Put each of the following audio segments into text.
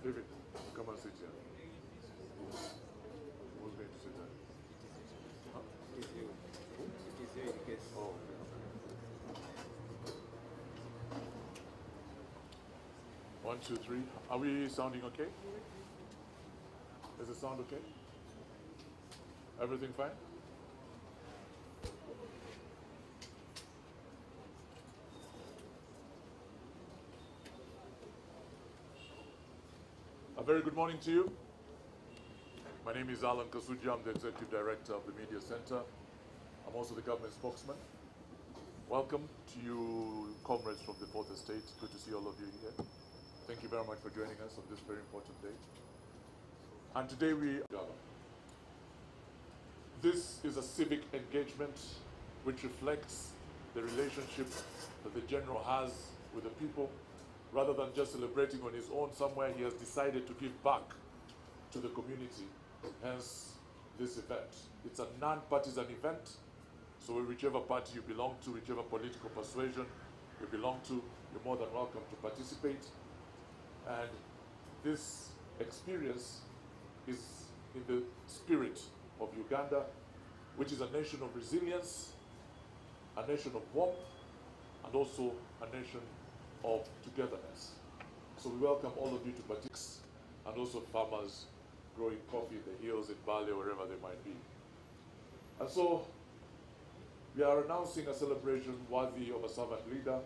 David, come and sit here. Who's going to sit there? Huh? It is you. It is you in case. Oh, okay. One, two, three. Are we sounding okay? Is the sound okay? Everything fine? A very good morning to you. My name is KASUJJA. I'm the Executive Director of the Media Center. I'm also the government spokesman. Welcome to you, comrades from the Fourth Estate. Good to see all of you here. Thank you very much for joining us on this very important day. And today this is a civic engagement which reflects the relationship that the General has with the people. Rather than just celebrating on his own somewhere, he has decided to give back to the community, hence this event. It's a non-partisan event, so whichever party you belong to, whichever political persuasion you belong to, you're more than welcome to participate. And this experience is in the spirit of Uganda, which is a nation of resilience, a nation of warmth, and also a nation of togetherness. So we welcome all of you to participate, and also farmers growing coffee in the hills, in Bali, wherever they might be. And so we are announcing a celebration worthy of a servant leader,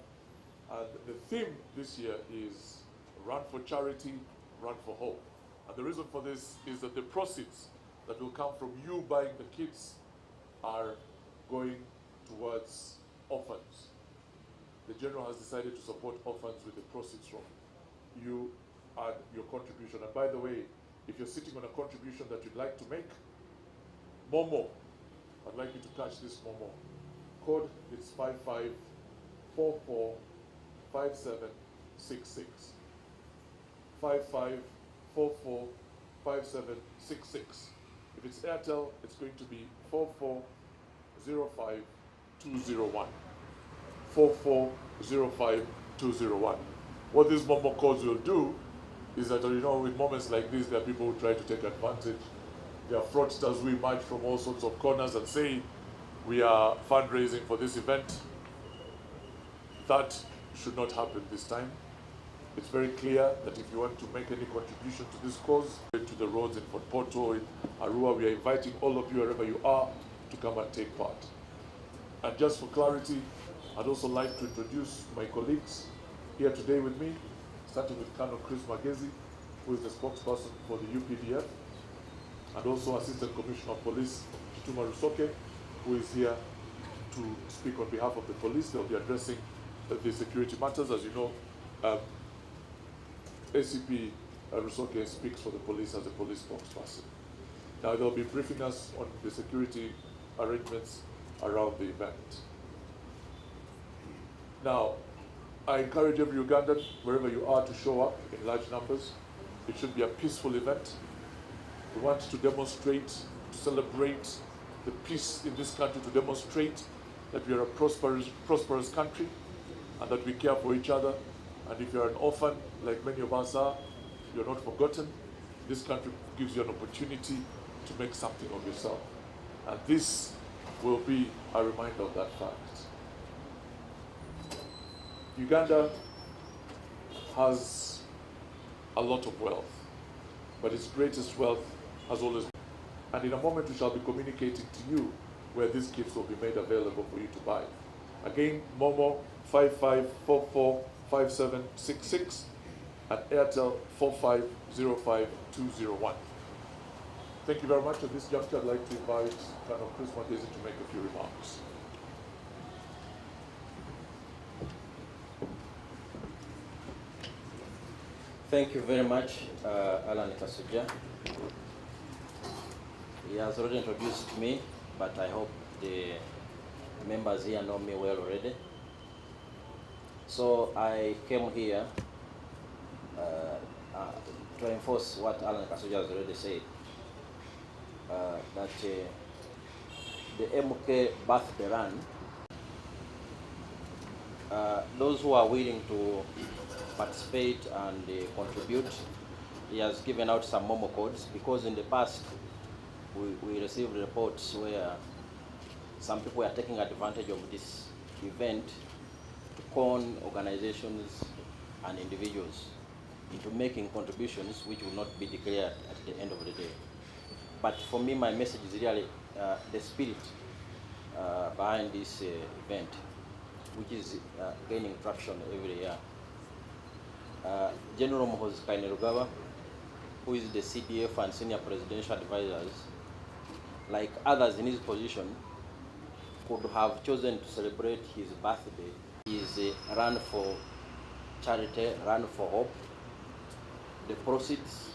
and the theme this year is Run for Charity, Run for Hope. And the reason for this is that the proceeds that will come from you buying the kits are going towards orphans. The General has decided to support orphans with the proceeds from you and your contribution. And by the way, if you're sitting on a contribution that you'd like to make, Momo, I'd like you to catch this Momo. Code is 55445766. 55445766. If it's Airtel, it's going to be 4405201. 4405201. What these Momo codes will do is that, you know, in moments like this, there are people who try to take advantage. There are fraudsters who emerge from all sorts of corners and say, we are fundraising for this event. That should not happen this time. It's very clear that if you want to make any contribution to this cause, to the roads in Fort Porto, in Arua, we are inviting all of you, wherever you are, to come and take part. And just for clarity, I'd also like to introduce my colleagues here today with me, starting with Colonel MAGEZI, who is the spokesperson for the UPDF, and also Assistant Commissioner of Police, KITUUMA RUSOKE, who is here to speak on behalf of the police. They'll be addressing the security matters. As you know, ACP RUSOKE speaks for the police as a police spokesperson. Now they'll be briefing us on the security arrangements around the event. Now, I encourage every Ugandan, wherever you are, to show up in large numbers. It should be a peaceful event. We want to demonstrate, to celebrate the peace in this country, to demonstrate that we are a prosperous country and that we care for each other. And if you're an orphan, like many of us are, you're not forgotten. This country gives you an opportunity to make something of yourself. And this will be a reminder of that fact. Uganda has a lot of wealth, but its greatest wealth has always been. And in a moment we shall be communicating to you where these kits will be made available for you to buy. Again, Momo 55445766 at Airtel 4505201. Thank you very much. At this juncture, I'd like to invite Colonel MAGEZI to make a few remarks. Thank you very much, KASUJJA. He has already introduced me, but I hope the members here know me well already. So I came here to enforce what KASUJJA has already said, that the MK birthday run, those who are willing to participate and contribute he has given out some Momo codes, because in the past we received reports where some people are taking advantage of this event to con organizations and individuals into making contributions which will not be declared at the end of the day. But for me, my message is really the spirit behind this event, which is gaining traction every year. General Muhoozi Kainerugaba, who is the CDF and senior presidential advisors, like others in his position, could have chosen to celebrate his birthday. His run for charity, run for hope. The proceeds,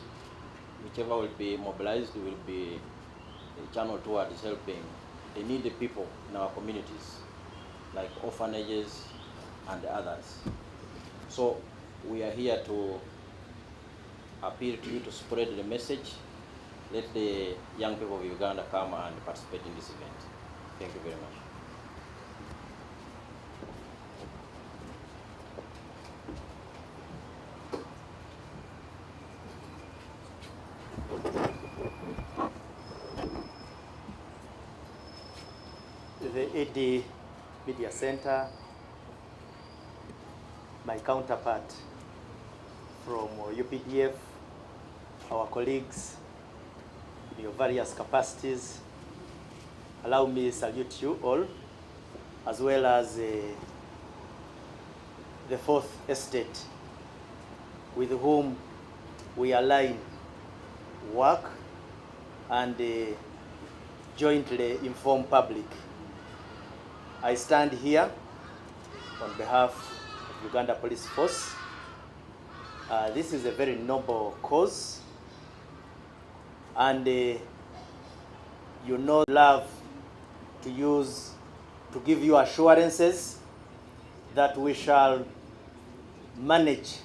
whichever will be mobilized, will be channeled towards helping the needy people in our communities, like orphanages and others. So we are here to appeal to you to spread the message. Let the young people of Uganda come and participate in this event. Thank you very much. The AD Media Center, my counterpart from UPDF, our colleagues in your various capacities, allow me to salute you all, as well as the Fourth Estate, with whom we align work and jointly inform public. I stand here on behalf of Uganda Police Force. This is a very noble cause, and you know, love to give you assurances that we shall manage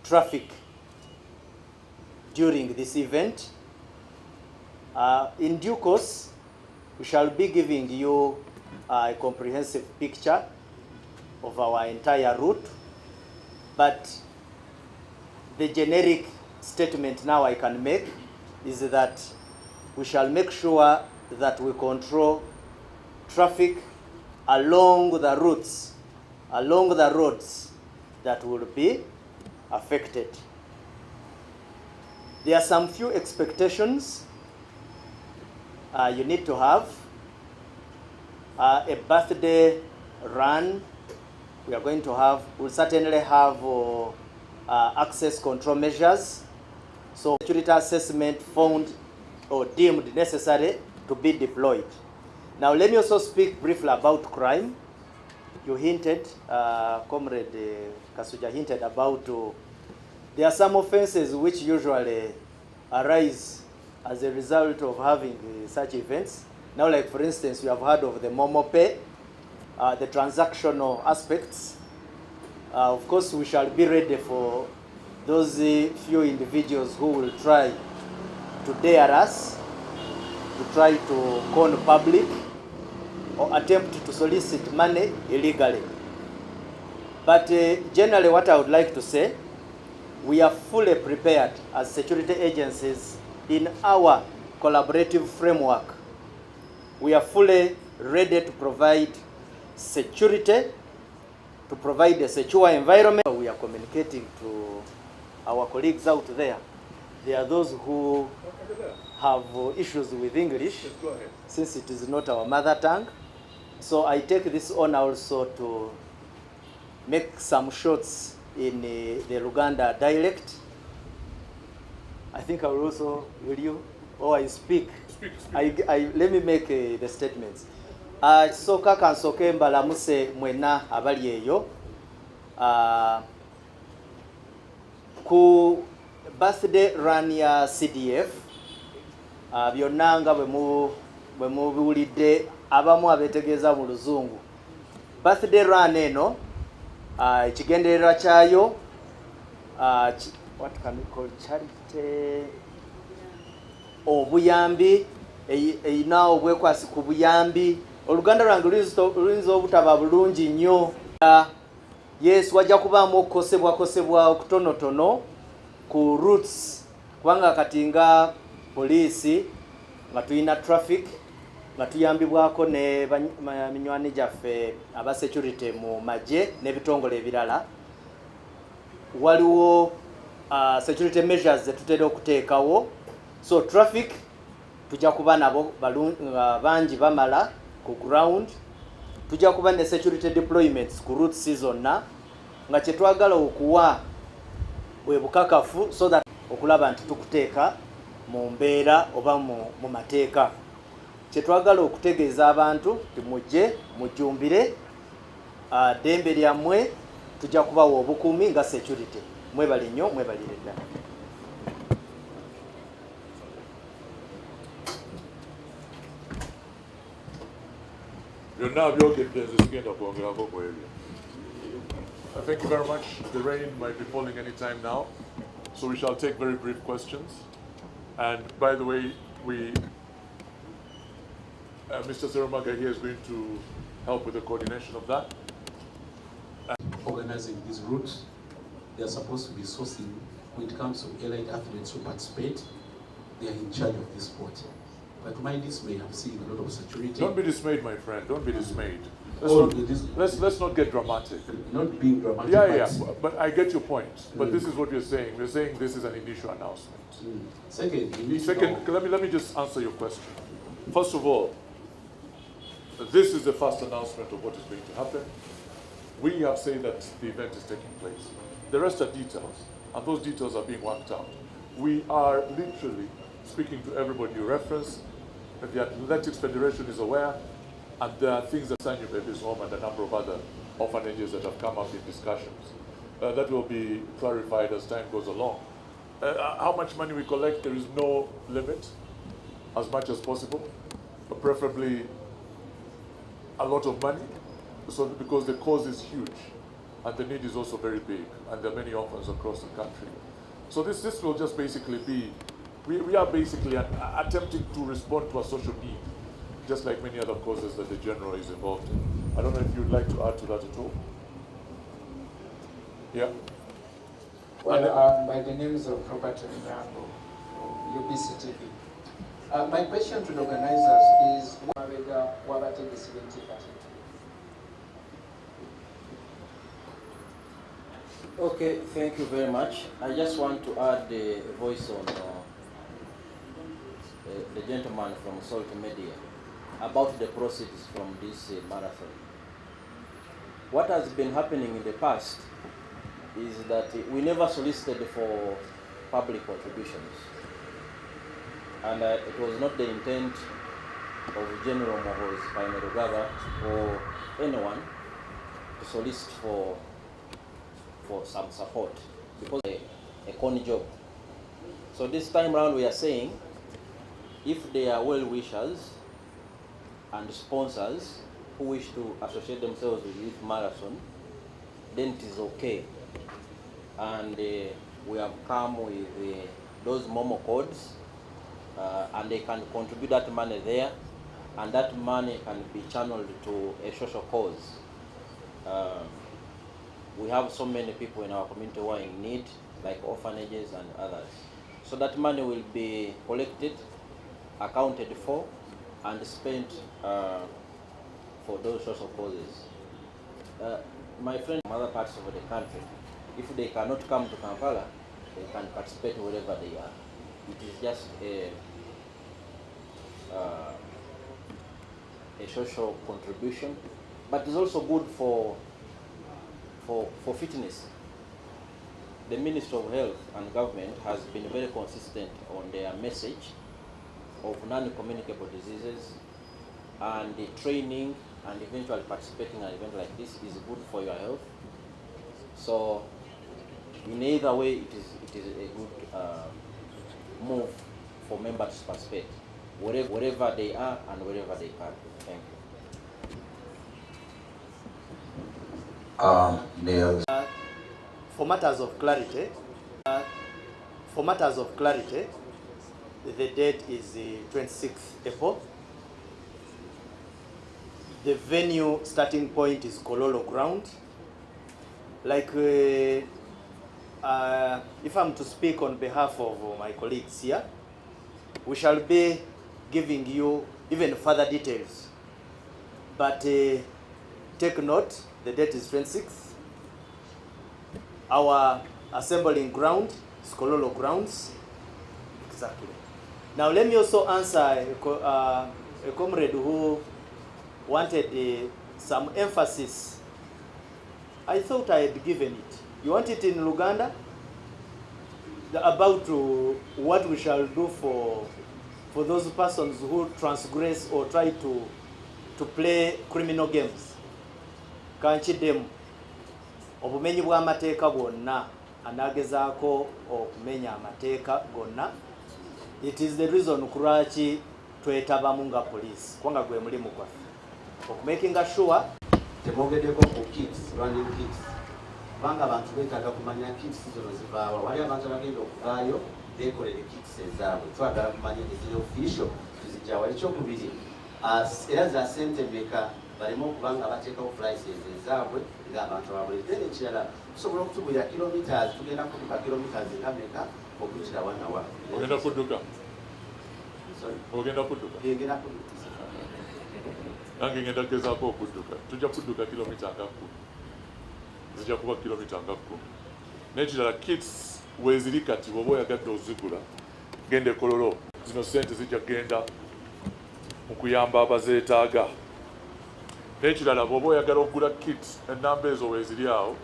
traffic during this event. In due course, we shall be giving you a comprehensive picture of our entire route, but the generic statement now I can make is that we shall make sure that we control traffic along the routes, along the roads that will be affected. There are some few expectations you need to have. A birthday run, we are going to have, we'll certainly have access control measures. So security assessment found or deemed necessary to be deployed. Now let me also speak briefly about crime. You hinted, Comrade KASUJJA hinted about, there are some offenses which usually arise as a result of having such events. Now, like for instance, you have heard of the Momo Pay, the transactional aspects. Of course, we shall be ready for those few individuals who will try to dare us, to try to con public or attempt to solicit money illegally. But generally what I would like to say, we are fully prepared as security agencies in our collaborative framework. We are fully ready to provide security, to provide a secure environment. We are communicating to our colleagues out there. There are those who have issues with English, since it is not our mother tongue. So I take this honor also to make some shots in the Luganda dialect. I think I will also, will you? Or I speak. Let me make the statements. Soka kansoke mbalamuse mwena abali eyo. Ku birthday run ya CDF, byonnanga bwe mubiwulidde abamu abetegeeza mu luzungu. Birthday run eno, ekigendererwa kyayo, what can we call charity? Obuyambi, eyina obwekwasi ku buyambi. Oluganda lwange luyinza obutaba bulungi nnyo. Yes, wajja kubaamu okukosebwa okutonotono ku routes kubanga kati nga poliisi nga tulina traffic nga tuyambibwako ne minywani gyaffe aba security mu magye n'ebitongole ebirala. Waliwo security measures zetutera okuteekawo, so traffic tujja kuba nabo bangi bamala ku ground. Tujja kuba ne security deployments ku route season nga kyetwagala okuwa bwe bukakafu so that okulaba nti tukuteeka mu mbeera oba mu mateeka. Kyetwagala okutegeeza abantu timujje mujjumbire ddembe lyammwe, tujja kubawa obukuumi nga security. Mwebali nnyo, mwebalire ddala. Thank you very much. The rain might be falling any time now, so we shall take very brief questions. And by the way, Mr. Serumaga here is going to help with the coordination of that. Organizing these routes, they are supposed to be sourcing. When it comes to allied athletes who participate, they are in charge of this sport. But to my dismay, I'm seeing a lot of security. Don't be dismayed, my friend. Don't be dismayed. Let's not get dramatic. Not being dramatic. Yeah, but I get your point. But this is what we're saying. We're saying this is an initial announcement. Second, let me just answer your question. First of all, this is the first announcement of what is going to happen. We have said that the event is taking place. The rest are details, and those details are being worked out. We are literally speaking to everybody you reference. The Athletics Federation is aware, and there are things that Sign Your Babies Home and a number of other orphanages that have come up in discussions. That will be clarified as time goes along. How much money we collect, there is no limit, as much as possible, but preferably a lot of money, so because the cause is huge, and the need is also very big, and there are many orphans across the country. So this will just basically be, we are basically attempting to respond to a social need, just like many other causes that the General is involved in. I don't know if you'd like to add to that at all. Yeah? Well, by the names of Robert Mirambo, UBCTV. My question to the organizers is, what is Okay, thank you very much. I just want to add a voice on the gentleman from Salt Media about the proceeds from this marathon. What has been happening in the past is that we never solicited for public contributions. And it was not the intent of General Muhoozi, Kainerugaba'S, or anyone to solicit for some support, because a con job. So this time around we are saying, if they are well-wishers and sponsors who wish to associate themselves with Youth Marathon, then it is okay. And we have come with those Momo codes, and they can contribute that money there, and that money can be channeled to a social cause. We have so many people in our community who are in need, like orphanages and others. So that money will be collected, accounted for, and spent for those social causes. My friends from other parts of the country, if they cannot come to Kampala, they can participate wherever they are. It is just a social contribution, but it's also good for fitness. The Ministry of Health and Government has been very consistent on their message of non-communicable diseases, and the training and eventually participating in an event like this is good for your health. So in either way, it is a good move for members to participate, wherever they are and wherever they can. Thank you. For matters of clarity, the date is the 26th April. The venue starting point is Kololo Ground. Like if I'm to speak on behalf of my colleagues here, we shall be giving you even further details. But take note, the date is 26th. Our assembling ground is Kololo grounds. Exactly. Now let me also answer a comrade who wanted some emphasis. I thought I had given it. You want it in Uganda? About what we shall do for those persons who transgress or try to play criminal games. Kanchidemu obumenyi bw'amateeka bwonna anagezaako okumenya amateeka gonna. It is the reason kulwaki twetabamu nga police kubanga gwe mulimu gwaffe okumakinga sure temwogeddeko ku kits running kits kubanga abantu beetaaga kumanya kits zino zivaawa. Wali abantu abagenda okuvaayo beekolere kits ezaabwe, twagala kumanya eziri official tuzijja wali. Ekyokubiri era za ssente mmeka baleme okuba nga bateekawo prices ezaabwe ng'abantu babule. Then ekirala tusobola okutubulira kilometers, tugenda kudduka kilometers nga mmeka okuyitira wanawa. Ogenda kudduka? Sorry? Ogenda kudduka? Ngenda kudduka. Nange ngenda kugezaako okudduka. Tujja kudduka kilomita nga 10. Zijja kuba kilomita nga 10. N'ekirala kits weeziri kati bw'oba oyagadde ozigula genda Kololo. Zino ssente zijja kgenda mu kuyamba abazeetaaga. N'ekirala bw'oba oyagala okugula kits ennamba ezo weeziri awo.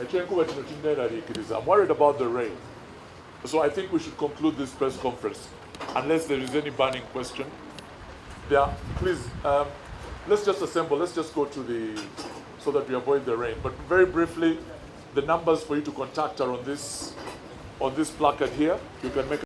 Ekyenkuba kino kinneeraliikiriza. I'm worried about the rain. So I think we should conclude this press conference unless there is any burning question. Yeah, please, let's just assemble. Let's just go to so that we avoid the rain. But very briefly, the numbers for you to contact are on this placard here. You can make